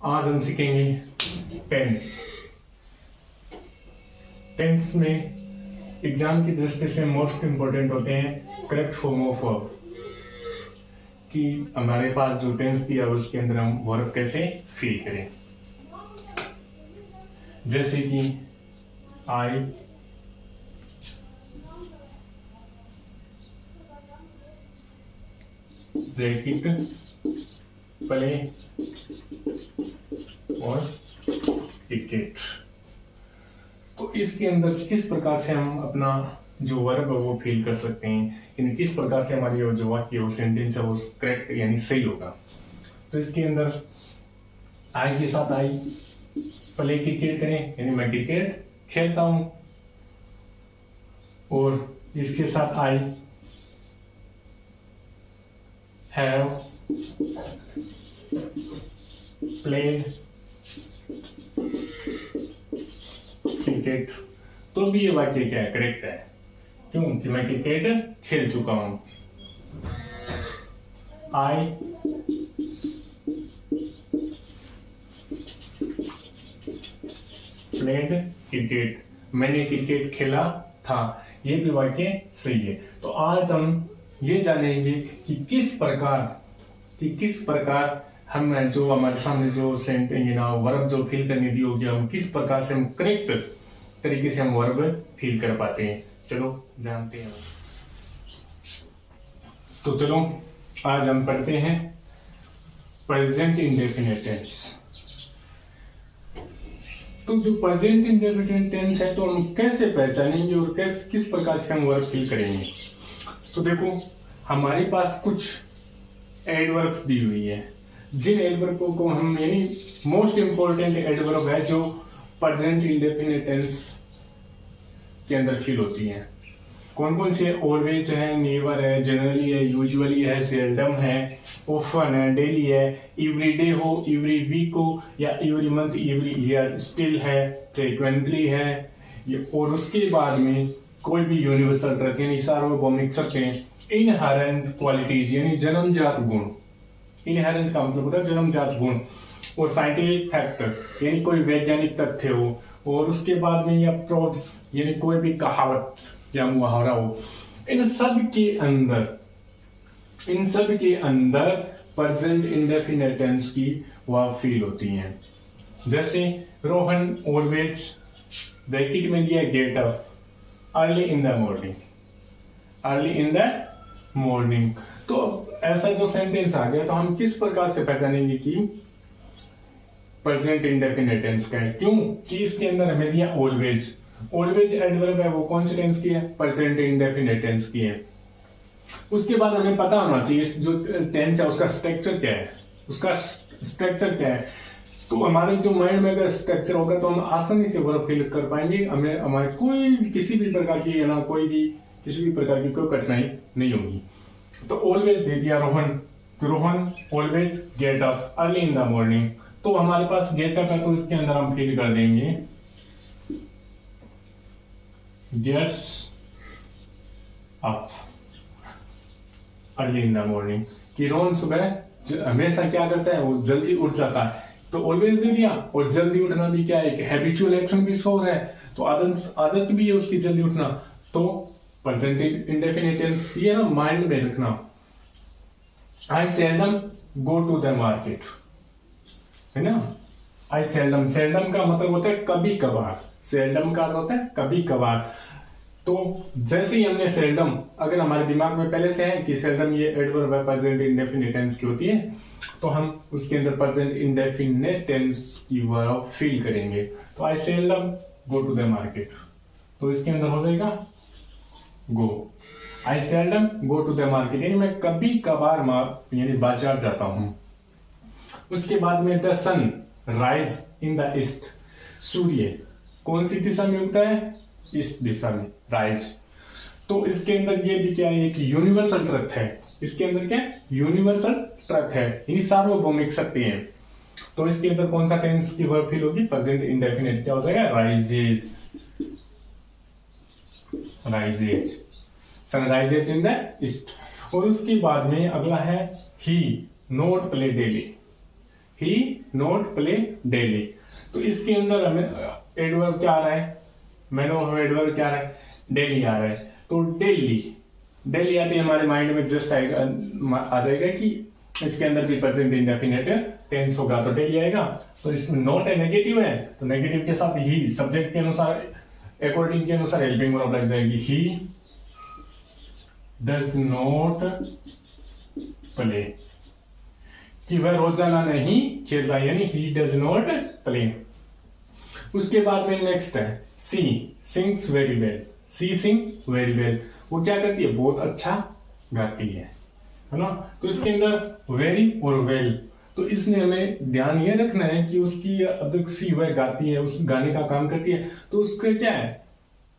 आज हम सीखेंगे टेंस। टेंस में एग्जाम की दृष्टि से मोस्ट इंपॉर्टेंट होते हैं करेक्ट फॉर्म ऑफ वर्ब, कि हमारे पास जो टेंस दिया है उसके अंदर हम वर्ब कैसे फिल करें। जैसे कि आई ब्रैकेट प्ले और क्रिकेट। तो इसके अंदर किस प्रकार से हम अपना जो वर्ब है वो फिल कर सकते हैं, यानी किस प्रकार से हमारी जो वाक्य वो सेंटेंस है वो करेक्ट यानी सही होगा। तो इसके अंदर आई के साथ आई प्ले क्रिकेट करें, यानी मैं क्रिकेट खेलता हूं, और इसके साथ आई हैव प्लेड क्रिकेट, तो भी ये वाक्य क्या है, करेक्ट है। क्यों कि मैं क्रिकेट खेल चुका हूं। आई प्लेड क्रिकेट, मैंने क्रिकेट खेला था, ये भी वाक्य सही है। तो आज हम ये जानेंगे कि किस प्रकार हम जो हमारे सामने जो सेंटेंस वर्ब जो फिल करनी दी होगी, हम किस प्रकार से हम करेक्ट तरीके से हम वर्ब फिल कर पाते हैं। चलो जानते हैं। तो चलो आज हम पढ़ते हैं प्रेजेंट इंडेफिनिट टेंस। तो जो प्रेजेंट इंडेफिनिट टेंस है तो हम कैसे पहचानेंगे और किस प्रकार से हम वर्ब फिल करेंगे। तो देखो हमारे पास कुछ एडवर्ब्स दी हुई है, जिन एडवर्ब को हम यानी मोस्ट इंपोर्टेंट एडवर्ब है जो प्रेजेंट इंडेफिनिट टेंस के अंदर फिल होती हैं। कौन कौन सी है? ऑलवेज है, नेवर है, जनरली है, यूजुअली है, सेल्डम है, ऑफन है, डेली है, एवरीडे हो, एवरी वीक हो, या every month, every year, still है, फ्रीक्वेंटली है, और उसके बाद में कोई भी यूनिवर्सल ट्रस्ट यानी सार्वभौमिक सकते हैं। इनहेरेंट क्वालिटीज यानी जन्मजात गुण, इनहेरेंट का मतलब होता है जन्मजात गुण, और साइंटिफिक फैक्ट यानी कोई वैज्ञानिक तथ्य हो, और उसके बाद में या प्रोड्स यानी कोई भी कहावत या मुहावरा हो। इन सब के अंदर प्रेजेंट इंडेफिनिट टेंस की वह फील होती हैं। जैसे रोहन ऑलवेज ब्रैकेट में दिया get up early in the morning, early in the morning. तो ऐसा जो सेंटेंस आ गया तो हम किस प्रकार से पहचानेंगे कि प्रेजेंट इंडेफिनिट टेंस का है। क्यों कि इसके अंदर हमें दिया ऑलवेज, ऑलवेज एडवर्ब है वो कौन से टेंस की है? प्रेजेंट इंडेफिनिट टेंस की है। उसके बाद हमें पता होना चाहिए जो टेंस है उसका स्ट्रक्चर क्या है, उसका स्ट्रक्चर क्या है। तो हमारे जो माइंड में अगर स्ट्रक्चर होगा तो हम आसानी से वर्ब फिल कर पाएंगे, हमें हमारे किसी भी प्रकार की कोई कठिनाई नहीं होगी। तो ऑलवेज दे दिया Rohan always get up early in the morning, तो हमारे पास गेट अप है तो इसके अंदर हम फिल कर देंगे gets up early in the morning, कि रोहन सुबह हमेशा क्या करता है, वो जल्दी उठ जाता है। तो ऑलवेज दे दिया, और जल्दी उठना भी क्या है, एक हैबिचुअल एक्शन भी शो है, तो आदत भी है उसकी जल्दी उठना। तो प्रेजेंट इंडेफिनिट टेंस ये ना माइंड में रखना। I seldom go to the market, है ना। आई सेल्डम का मतलब होता है कभी कभार, सेल्डम का होता है कभी कभार। तो जैसे ही हमने सेल्डम अगर हमारे दिमाग में पहले से है कि सेल्डम ये एडवर्ब है प्रेजेंट इंडेफिनिट टेंस की होती है, तो हम उसके अंदर प्रेजेंट इंडेफिनिट टेंस की वर्ब फिल करेंगे। तो I seldom go to the market, तो इसके अंदर हो जाएगा go. I seldom go to the market यानी मैं कभी कभार यानी बाजार जाता हूं। उसके बाद में the sun rise in the east, सूर्य कौन सी दिशा में उगता है? ईस्ट दिशा में, राइज। तो इसके अंदर ये भी क्या है, एक यूनिवर्सल ट्रथ है। इसके अंदर क्या है? यूनिवर्सल ट्रथ है, यानी सार्वभौमिक सत्य है। तो इसके अंदर कौन सा टेंस की वर्ब फिल होगी? Present indefinite. क्या हो जाएगा? Rises, rises, sun rises in the east. और उसके बाद में अगला है he not play daily, he not play daily. तो इसके अंदर हमें एडवर्ब क्या आ रहा है, मैन ऑफ एडवर्ब क्या आ रहा है, डेली आ रहा है। तो डेली आते ही हमारे माइंड में जस्ट आ जाएगा कि इसके अंदर भी प्रेजेंट इंडेफिनिट टेंस होगा, तो डेली आएगा। तो इसमें नॉट है, नेगेटिव है, तो नेगेटिव के साथ ही सब्जेक्ट के अनुसार अकॉर्डिंग के अनुसार हेल्पिंग वर्ब लग जाएगी। ही डज नॉट प्ले, कि वह रोजाना नहीं खेलता, यानी ही डज नॉट प्ले। उसके बाद में नेक्स्ट है सी सिंग्स वेरी वेल। सी सिंग वेरी वेल, वो क्या करती है, बहुत अच्छा गाती है ना। तो इसके अंदर वेरी और वेल, तो इसमें हमें ध्यान ये रखना है कि उसकी अब सी वह गाती है, उस गाने का काम करती है, तो उसका क्या है,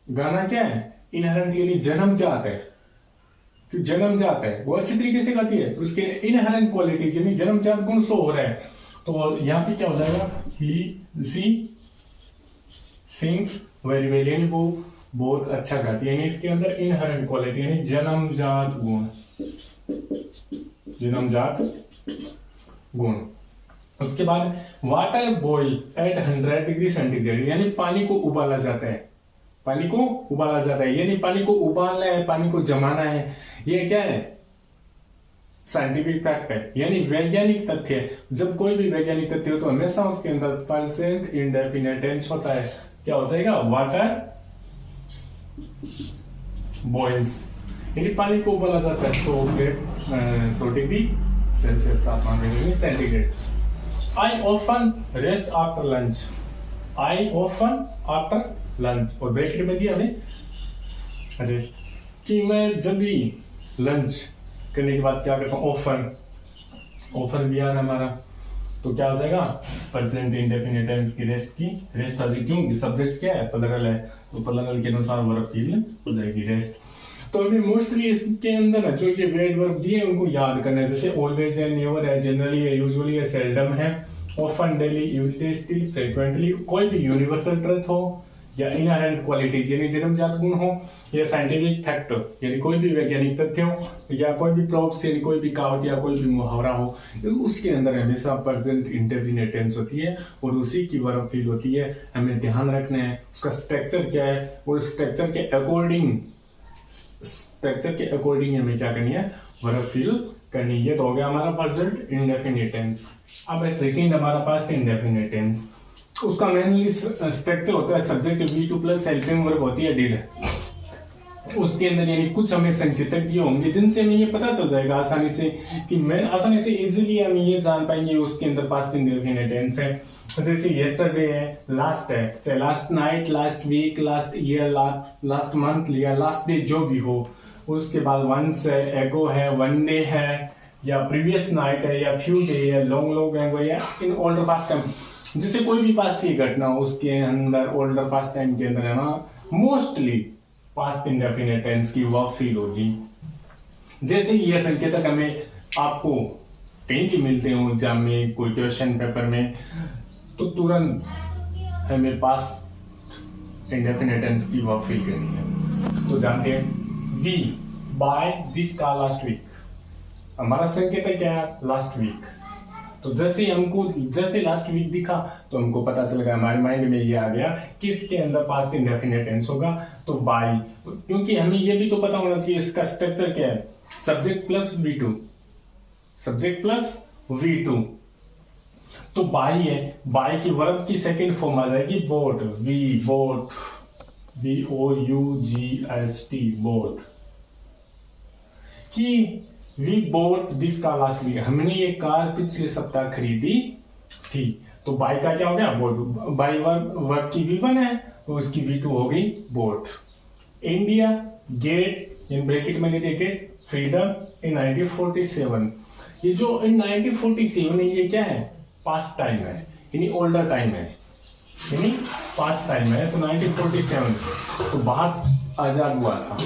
गाना क्या है, इनहेरेंट यानी जन्मजात है, कि जन्मजात है, वो अच्छी तरीके से गाती है, तो उसके इनहेरेंट क्वालिटीज यानी जन्मजात गुण शो हो रहा है। तो यहाँ पे क्या हो जाएगा, ही सी सिंग्स वेरी वेल, यानी वो बहुत अच्छा गाती है, यानी इसके अंदर इनहेरेंट क्वालिटी यानी जन्मजात गुण, जन्मजात गुण। उसके बाद water boil at 100 degree centigrade, यानी पानी को उबाला जाता है, पानी को उबाला जाता है, यानी पानी को उबालना है, पानी को जमाना है। ये क्या है, साइंटिफिक फैक्ट है, यानी वैज्ञानिक तथ्य है। जब कोई भी वैज्ञानिक तथ्य हो तो हमेशा उसके अंदर प्रेजेंट इंडेफिनिट टेंस होता है। क्या हो जाएगा, वाटर बॉइल्स, यानी पानी को उबाला जाता है 100 डिग्री सेल्सियस तापमान में, centigrade. I often rest after lunch, I often after lunch, और ब्रैकेट में दिया हमें रेस्ट, कि मैं जब भी लंच करने के बाद क्या करता हूँ, ऑफन भी आ रहा हमारा, तो क्या हो जाएगा, प्रेजेंट इंडेफिनिट टेंस की रेस्ट आ जाएगी, क्योंकि सब्जेक्ट क्या है, प्लरल है, तो प्लरल के अनुसार वर्ब फील हो जाएगी रेस्ट। तो अभी मोस्टली इसके अंदर जो ये वेड वर्ब दिए उनको याद करना है, जैसे ऑलवेज है, नेवर है, जनरली है, यूजुअली है, सेल्डम है, often, daily, usually, still, frequently. कोई भी यूनिवर्सल ट्रुथ हो या इनहेरेंट क्वालिटीज यानी जन्मजात गुण हो, या साइंटिफिक फैक्ट यानी कोई भी वैज्ञानिक तथ्य हो, या कोई भी प्रॉब्स यानी कोई भी कहावत या कोई भी मुहावरा हो, तो उसके अंदर हमेशा प्रेजेंट इंडेफिनिट टेंस होती है और उसी की वर्ब फील होती है। हमें ध्यान रखना है उसका स्ट्रक्चर क्या है, और स्ट्रक्चर के अकॉर्डिंग हमें क्या करनी है, वर्ब फील करनी है। तो हो गया हमारा प्रेजेंट इंडेफिनिट टेंस। अब सेकंड हमारा पास्ट इंडेफिनिट टेंस, उसका मेनली स्ट्रक्चर होता है subject V2 plus helping verb होती है डिड। उसके अंदर यानी कुछ हमें संकेतक दिए होंगे जिनसे हमें ये पता चल जाएगा आसानी से, कि मैं आसानी से इजीली हम ये जान पाएंगे उसके अंदर पास्ट इंडेफिनिट टेंस है। जैसे यस्टरडे है, लास्ट है, चाहे last night, last week, last year, last month या लास्ट डे जो भी हो। उसके बाद वंस है, एगो है, वन डे है, या प्रीवियस नाइट है, या फ्यू डे है, लॉन्ग एगो, या इन ओल्डर पास्ट टाइम, जिससे कोई भी पास्ट की घटना हो उसके अंदर ओल्डर पास्ट टाइम के अंदर है ना, मोस्टली पास्ट इंडेफिनिट टेंस की वर्ब फील होगी। जैसे ये संकेतक हमें आपको कहीं भी मिलते हो एग्जाम में, कोई क्वेश्चन पेपर में, तो तुरंत हमें पास्ट इंडेफिनिट टेंस की वर्ब फील करनी है। तो जानते हैं, we buy this car last week, हमारा संकेतक क्या है, लास्ट वीक। तो जैसे लास्ट वीक दिखा तो हमको पता चल गया, हमारे माइंड में ये आ गया कि इसके अंदर पास्ट इंडेफिनिट टेंस होगा, तो बाय। क्योंकि हमें ये भी तो पता होना चाहिए इसका स्ट्रक्चर क्या है, subject plus V2, subject plus V2, तो बाय है, बाय की वर्ब की सेकंड फॉर्म आ जाएगी बोट, बोट, BOUGST, बोट, कि we bought this car last week, हमने ये कार पिछले सप्ताह खरीदी थी। तो बाय का क्या हो गया, बोट, बाय वर्ब की V1 है तो उसकी V2 हो गई boat. India get in bracket में दे गेट फ्रीडम इन 1947, ये जो इन 1947 है ये क्या है, पास्ट टाइम है, यानी ओल्डर टाइम है, यानी पास्ट टाइम है। तो 1947 तो भारत आजाद हुआ था,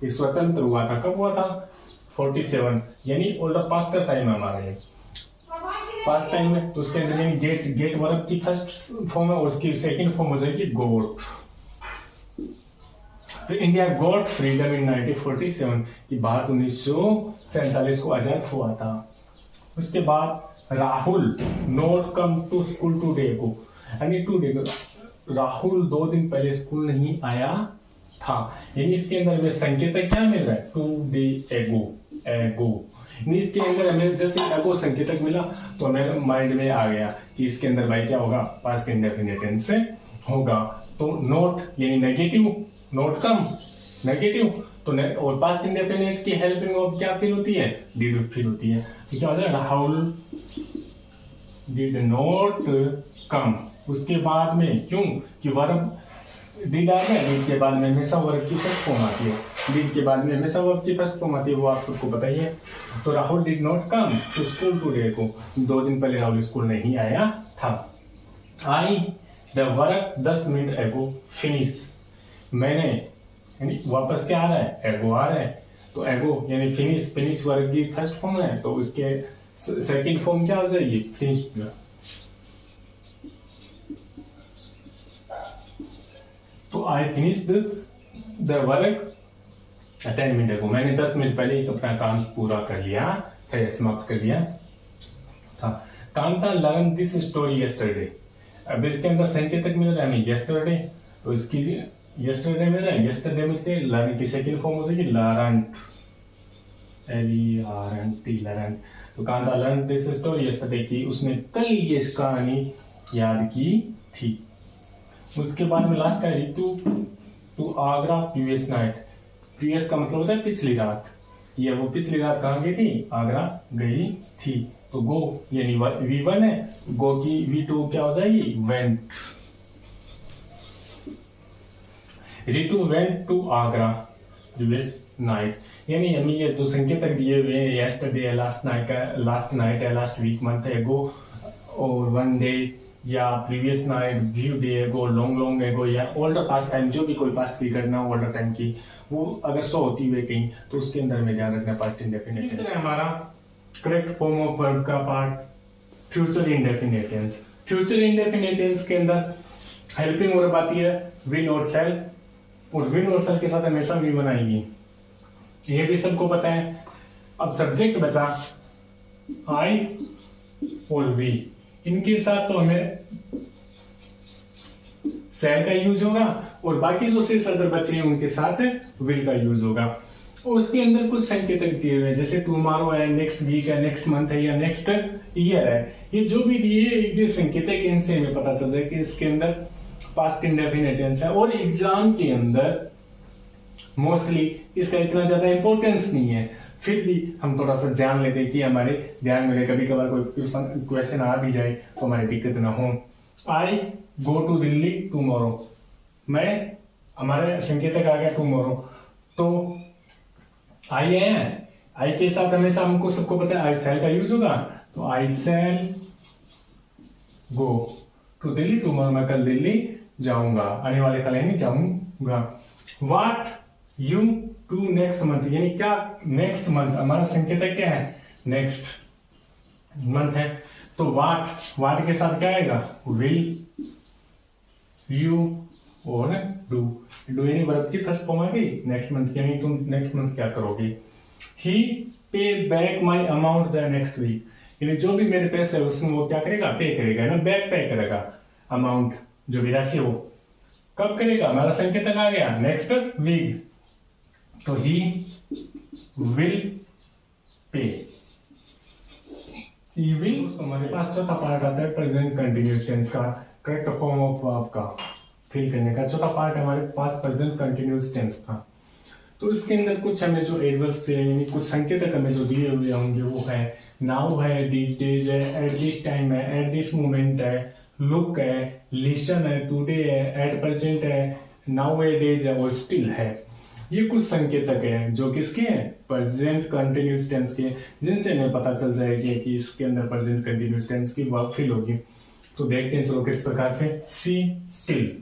ये स्वतंत्र हुआ था, कब हुआ था, 47, यानी ओल्डर पास्ट का टाइम है हमारा, ये पास्ट टाइम है। तो उसके अंदर यानी गेट वर्ब की फर्स्ट फॉर्म है और उसकी सेकंड फॉर्म हो जाएगी गोट। तो इंडिया गॉट फ्रीडम इन 1947, कि भारत 1947 को आजाद हुआ था। उसके बाद Rahul not come to school today को, यानी टुडे को राहुल 2 दिन पहले स्कूल नहीं आया था। यानी इसके अंदर हमें संकेतक क्या मिल रहा है, टू डे एगो, एगो। यानी इसके अंदर हमें जैसे एगो संकेतक मिला तो हमें माइंड में आ गया कि इसके अंदर भाई क्या होगा, पास्ट इंडेफिनिट टेंस से होगा। तो नोट यानी नेगेटिव, नोट कम नेगेटिव, तो और पास्ट इंडेफिनिट की हेल्पिंग ऑफ क्या फील होती है, डिड फील होती है। तो क्या हो जाएगा, राहुल डिड नॉट कम। उसके बाद में क्यों कि वर्ब डिड आ गया, डिड के बाद में हमेशा वर्ब की फर्स्ट फॉर्म आती है, डिड के बाद में हमेशा वर्ब की फर्स्ट फॉर्म आती है, वो आप सबको पता ही है। तो Rahul did not come to school today को, 2 दिन पहले राहुल स्कूल नहीं आया था। I the work 10 minute ago finish, मैंने यानी वापस क्या आ रहा है, एगो आ रहा है। तो एगो यानी फिनिश, फिनिश वर्ब की फर्स्ट फॉर्म है, तो उसके सेकंड फॉर्म क्या हो जाएगी, फिनिश्ड। तो I finished the work 10 minute एगो, मैंने 10 मिनट पहले ही अपना काम पूरा कर लिया है, समाप्त कर लिया था। Kanta learn this story yesterday, अब इसके अंदर संकेतक मिल रहा है हमें यस्टरडे, तो इसकी यस्टरडे मिल रहा है, यस्टरडे मिलते लर्न की सेकंड फॉर्म हो जाएगी लर्नट, LERNT, लर्न। तो Kanta learn this story yesterday की, उसने कल ये कहानी याद की थी। उसके बाद में लास्ट है Ritu to Agra previous night, previous का मतलब होता है पिछली रात, ये वो पिछली रात कहाँ गई थी, आगरा गई थी। तो गो यानी V1 है, गो की V2 क्या हो जाएगी, went. Ritu went to Agra previous night, यानी हमें ये जो संकेतक दिए हुए हैं, यस्टरडे है, लास्ट नाइट का, लास्ट नाइट है, लास्ट वीक मंथ है गो, और 1 डे या प्रीवियस नाइट, व्यू डे एगो, लॉन्ग एगो, या ओल्डर पास्ट टाइम, जो भी कोई पास्ट की घटना हो ओल्डर टाइम की, वो अगर शो होती हुई कहीं, तो उसके अंदर में ध्यान रखना पास्ट इंडेफिनिट टेंस। हमारा करेक्ट फॉर्म ऑफ वर्ब का part future indefinite tense. Future indefinite tense के अंदर हेल्पिंग वर्ब आती है विल और सेल, और विल और सेल के साथ हमेशा भी बनाएगी, ये भी सबको पता है। अब सब्जेक्ट बचा आई और वी, इनके साथ तो हमें सेल का यूज होगा, और बाकी जो शेष अदर बचे हैं उनके साथ विल का यूज होगा। उसके अंदर कुछ संकेतक दिए हुए हैं, जैसे टुमारो है, नेक्स्ट वीक है, नेक्स्ट मंथ है, या नेक्स्ट ईयर है, ये जो भी दिए ये संकेतक, इनसे हमें पता चल जाए कि इसके अंदर पास्ट इंडेफिनिट टेंस है। और एग्जाम के अंदर मोस्टली इसका इतना ज्यादा इंपॉर्टेंस नहीं है, फिर भी हम थोड़ा सा जान लेते हैं कि हमारे ध्यान में रहे, कभी कभार कोई क्वेश्चन आ भी जाए तो हमारी दिक्कत ना हो। आई गो टू दिल्ली टुमारो, मैं, हमारे संकेतक आ गया टुमारो, तो आई है, आई के साथ हमेशा हमको सबको पता है आई सेल का यूज होगा, तो I shall go to Delhi tomorrow, मैं कल दिल्ली जाऊंगा, आने वाले कल यानी जाऊंगा। What you to next month, यानी क्या नेक्स्ट मंथ, हमारा संकेतक क्या है, नेक्स्ट मंथ है, तो वाट के साथ क्या आएगा, विल, यू और डू यानी वर्ब की फर्स्ट फॉर्म आ गई नेक्स्ट मंथ, यानी तुम नेक्स्ट मंथ क्या करोगे। He pay back my amount the next week, यानी जो भी मेरे पैसे है उसमें वो क्या करेगा, पे करेगा ना, बैक पे करेगा, अमाउंट जो भी राशि हो, कब करेगा, हमारा संकेतक आ गया नेक्स्ट वीक, तो he will pay, he will. हमारे पास चौथा पार्ट आता है प्रेजेंट कंटिन्यूअस टेंस का, करेक्ट फॉर्म ऑफ वर्ब का फिल करने का। चौथा पार्ट हमारे पास प्रेजेंट कंटिन्यूअस टेंस का, तो इसके अंदर कुछ हमें जो एडवर्ब्स यानी कुछ संकेतक हमें जो दिए हुए होंगे वो है नाउ है, दिस डेज है, एट दिस टाइम है, एट दिस मोमेंट है, लुक है, लिसन है, टुडे है, एट प्रेजेंट है, नाउ ए डेज है और स्टिल है। ये कुछ संकेतक हैं जो किसके हैं, प्रेजेंट कंटिन्यूअस टेंस के, जिनसे हमें पता चल जाएगा कि इसके अंदर प्रेजेंट कंटिन्यूअस टेंस की वर्ब फिल होगी। तो देखते हैं चलो किस प्रकार से। She still,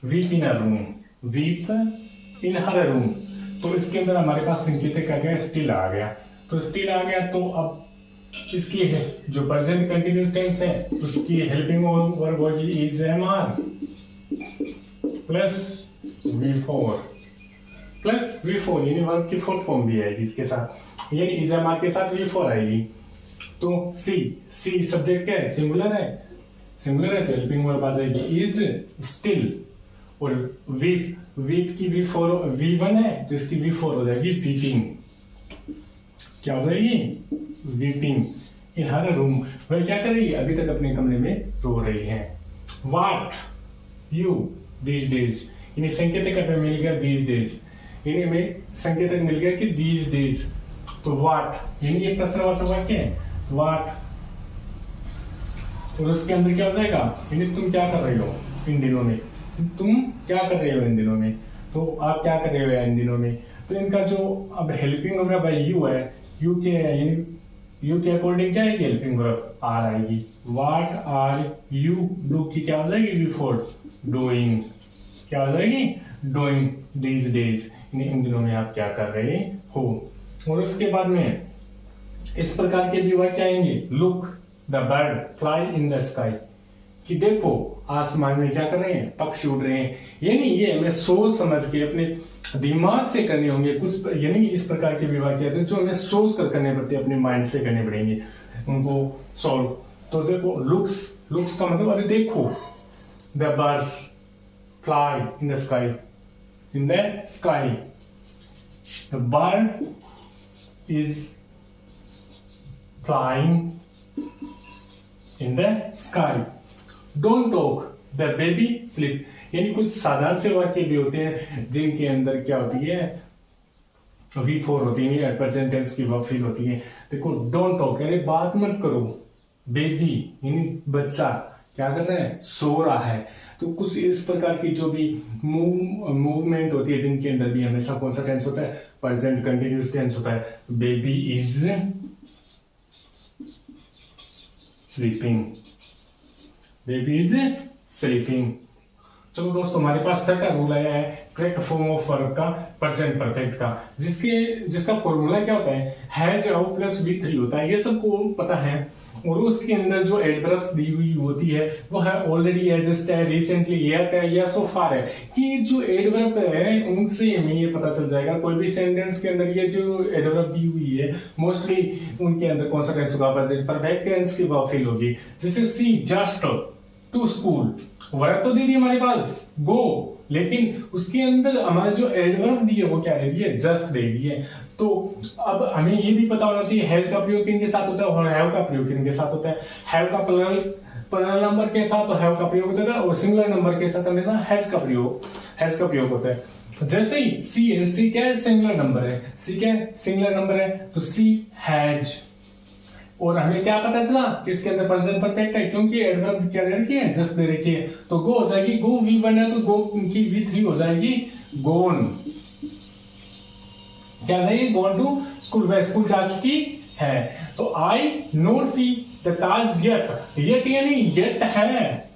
weep in a room, weep in her room, तो इसके अंदर हमारे पास संकेतक आ गया, स्टिल आ गया, तो स्टिल आ गया, तो अब इसकी है जो प्रेजेंट कंटिन्यूअस टेंस है उसकी हेल्पिंग वर्ब होगी is am are plus V4 plus V4, यानी वर्ब की फोर्थ फॉर्म भी आएगी इसके साथ, यानी इज एम आर के साथ V4 आएगी। तो सी सब्जेक्ट क्या है, सिंगुलर है, तो हेल्पिंग वर्ब आ जाएगी इज स्टिल। और वीप की V1 है तो इसकी V4 हो जाएगी वीपिंग। क्या हो जाएगी, वीपिंग इन हर रूम। वह क्या कर रही है, अभी तक अपने कमरे में रो रही है। व्हाट यू दीज डेज, इन्हें संकेतक में मिल गया दीज डेज, इन्हें में संकेतक मिल गया कि दीज डेज। तो व्हाट यानी ये प्रश्नवाचक वाक्य है, व्हाट, और उसके अंदर क्या हो जाएगा, यानी तुम क्या कर रहे हो इन दिनों में, तुम क्या कर रहे हो इन दिनों में, तो आप क्या कर रहे हो इन दिनों में। तो इनका जो अब हेल्पिंग वर्ब है यू है, यू के यानी यू के अकॉर्डिंग क्या आएगी, हेल्पिंग वर्ब आर आएगी। व्हाट आर यू डू की क्या हो जाएगी, बिफोर डूइंग, क्या हो जाएगी, डूइंग दीज डेज, इन दिनों में आप क्या कर रहे हो। और उसके बाद में इस प्रकार के भी वाक्य आएंगे, look the bird fly in the sky, कि देखो आसमान में क्या कर रहे हैं, पक्षी उड़ रहे हैं। यानी ये हमें सोच समझ के अपने दिमाग से करने होंगे कुछ, यानी इस प्रकार के भी वाक्य आते हैं जो हमें सोच कर करने पड़ते हैं, अपने माइंड से करने पड़ेंगे उनको सॉल्व। तो देखो लुक्स का मतलब अरे देखो, the birds fly in the sky, in the sky, the bird is flying in the sky. Don't talk, the baby sleep. यानी कुछ साधारण से वाक्य भी होते हैं जिनके अंदर क्या होती है, V4 होती है, प्रेजेंट टेंस की वर्ब फील होती है। देखो डोंट टॉक, अरे बात मत करो, बेबी यानी बच्चा क्या कर रहा है, सो रहा है। तो कुछ इस प्रकार की जो भी मूवमेंट होती है जिनके अंदर भी हमेशा कौन सा टेंस होता है, प्रेजेंट कंटिन्यूअस टेंस होता है। Baby is sleeping, baby is sleeping. चलो दोस्तों, हमारे पास छठा रूल आया है करेक्ट फॉर्म ऑफ वर्ब का, प्रेजेंट परफेक्ट का, जिसका फॉर्मूला क्या होता है, हैज आउ प्लस V3 होता है, ये सबको पता है। और उसके अंदर जो एडवर्ब्स दी हुई होती है वो है ऑलरेडी, एग्जिस्ट है, रिसेंटली, येट है या सो फार है, कि जो एडवर्ब है उनसे हमें ये पता चल जाएगा कोई भी सेंटेंस के अंदर ये जो एडवर्ब दी हुई है मोस्टली उनके अंदर कौन सा टेंस होगा, प्रेजेंट परफेक्ट टेंस की वर्ब फील होगी। जैसे सी जस्ट टू स्कूल, वर्ब तो दी थी हमारे पास गो, लेकिन उसके अंदर हमारे जो एडवर्ब दी है वो क्या दे दी है, जस्ट दे दी है। तो अब हमें ये भी पता होना चाहिए हैज का प्रयोग किनके साथ होता है और हैव का प्रयोग किनके साथ होता है। हैव का प्लुरल नंबर के साथ तो हैव का प्रयोग होता है और सिंगुलर नंबर के साथ हमेशा हैज का प्रयोग होता है। जैसे ही सी क्या है, सिंगुलर नंबर है, सी क्या है, सिंगुलर नंबर है, तो सी हैज। और हमें क्या पता चला किसके अंदर प्रेजेंट परफेक्ट है, क्योंकि एडवर्ब क्या दे रखी है, जस्ट दे रखी है। तो गो हो जाएगी, गो V1 है तो गो की V3 हो जाएगी गोन, क्या जाएगी, गोन टू स्कूल, वह स्कूल जा चुकी है। तो I not see the cars yet यानी येट है।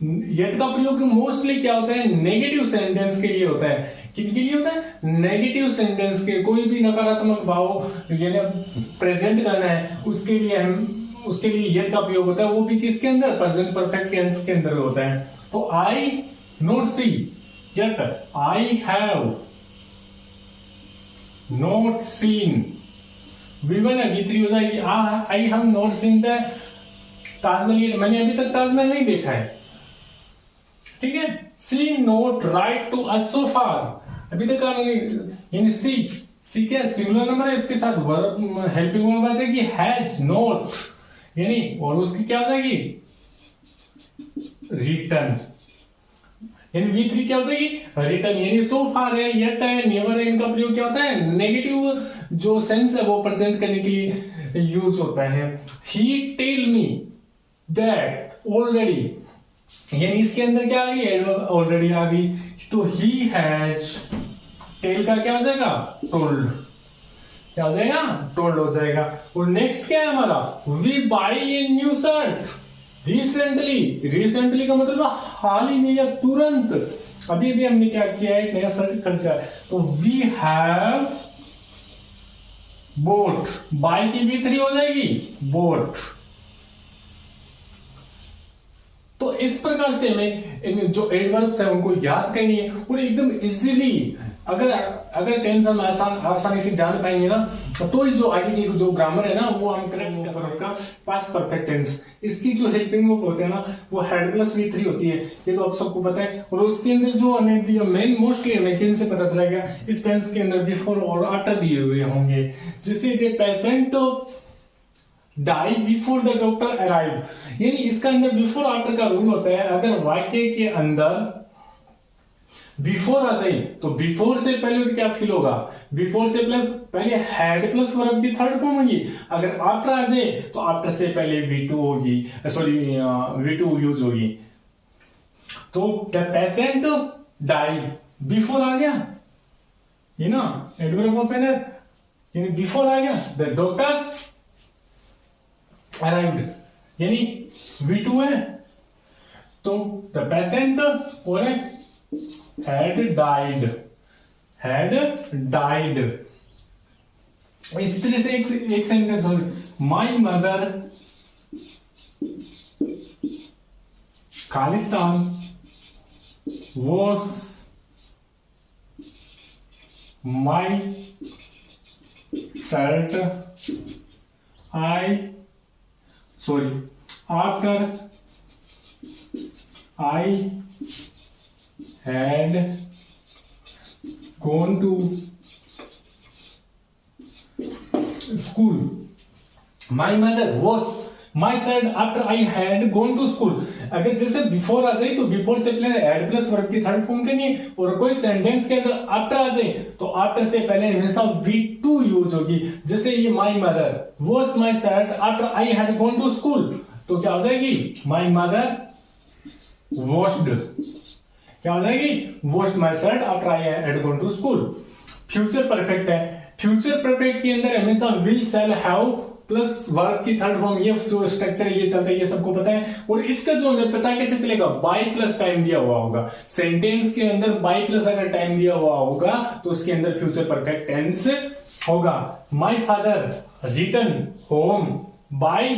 येट का प्रयोग मोस्टली क्या होता है, नेगेटिव सेंटेंस के लिए होता है। किनके लिए होता है, नेगेटिव सेंटेंस के, कोई भी नकारात्मक भाव यानी प्रेजेंट करना है उसके लिए येट का प्रयोग होता है, वो भी किसके अंदर, प्रेजेंट परफेक्ट टेंस के अंदर होता है। तो I not see yet, I have not seen, V1 है, V3 हो जाएगी, I have not seen the Taj Mahal, मैंने अभी तक ताजमहल नहीं देखा है, ठीक है। See not write to us so far, अभी तक यानी सी क्या सिंगुलर नंबर है, इसके साथ वर्ब हेल्पिंग वर्ब आ जाएगी हैज नोट, यानी और उसकी क्या हो जाएगी, रिटर्न, यानी V3 क्या हो जाएगी, रिटर्न, यानी सो फार है, येट है, नेवर है, इनका प्रयोग क्या होता है, नेगेटिव जो सेंस है वो प्रेजेंट करने के लिए यूज होता है। He tell me that already, यानी इसके अंदर क्या आ गई, ऑलरेडी आ गई, तो ही हैज, टेल का क्या हो जाएगा, टोल्ड, क्या हो जाएगा, टोल्ड हो जाएगा। और नेक्स्ट क्या है हमारा, we buy a new shirt recently का मतलब हाल ही में या तुरंत, अभी भी हमने क्या किया है, नया शर्ट खरीदा है। तो वी हैव बोट, बाई की V3 हो जाएगी बोट। तो इस प्रकार से हमें जो एडवर्ब्स है उनको याद करनी है और एकदम इजीली अगर टेंस हम आसानी से जान पाएंगे ना, तो जो आगे की जो ग्रामर है ना वो हम करेक्ट कर पाएंगे। का पास्ट परफेक्ट टेंस, इसकी जो हेल्पिंग वर्ब होते हैं ना वो हेड प्लस V3 होती है, ये तो आप सबको पता है। और उसके अंदर जो हमें मेन मोस्टली हमें किन से पता चलेगा, इस टेंस के अंदर बिफोर और आफ्टर दिए हुए होंगे। जैसे the patient die before the doctor arrive, यानी इसका अंदर बिफोर आफ्टर का रूल होता है। अगर वाक्य के अंदर बिफोर आ जाए तो बिफोर से पहले क्या फील होगा, बिफोर से प्लस पहले हैड प्लस वर्ब की थर्ड फॉर्म होगी। अगर आफ्टर आ जाए तो आफ्टर से पहले V2 होगी, सॉरी V2 यूज होगी। तो द पेशेंट डाइड बिफोर आ गया, ये ना एडवर्ब ऑफ ऑनर, यानी बिफोर आ गया। द डॉक्टर अराइव्ड, यानी V2 है, तो द पेशेंट और had died। इसी तरह से एक सेंटेंस हो, my mother Khalistan was my shirt after I had gone to school। My mother was my child after I had gone to school। अगर जैसे बिफोर आ जाए तो बिफोर से पहले एड प्लस वर्ब की थर्ड फॉर्म करनी है, और कोई सेंटेंस के अंदर आफ्टर आ जाए तो आफ्टर से पहले हमेशा V2 यूज होगी। जैसे ये my mother was my child after I had gone to school, तो क्या हो जाएगी, माई मदर washed, क्या हो जाएगी, washed my shirt after I had gone to school. Future perfect है, फ्यूचर परफेक्ट के अंदर हमेशा will shall have plus verb की थर्ड फॉर्म, ये जो स्ट्रक्चर है ये चलता है, ये सबको पता है। और इसका जो हमें पता कैसे चलेगा, बाय प्लस टाइम दिया हुआ होगा। सेंटेंस के अंदर बाय प्लस अगर टाइम दिया हुआ होगा तो उसके अंदर फ्यूचर परफेक्ट टेंस होगा। My father return home by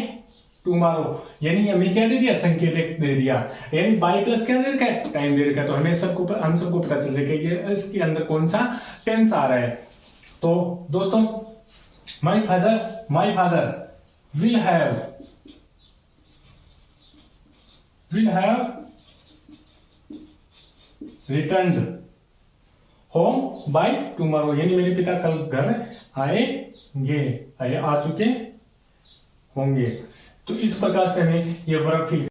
tomorrow, यानी हमें क्या दे दिया, संकेत दे दिया, यानी बाय प्लस क्या दे रखा है, टाइम दे रखा है। तो हमें हम सबको पता चल जाएगा कि इसके अंदर कौन सा टेंस आ रहा है। तो दोस्तों my father will have returned home by tomorrow, यानी मेरे पिता कल घर आ चुके होंगे। तो इस प्रकार से हमें ये वर्ब फिल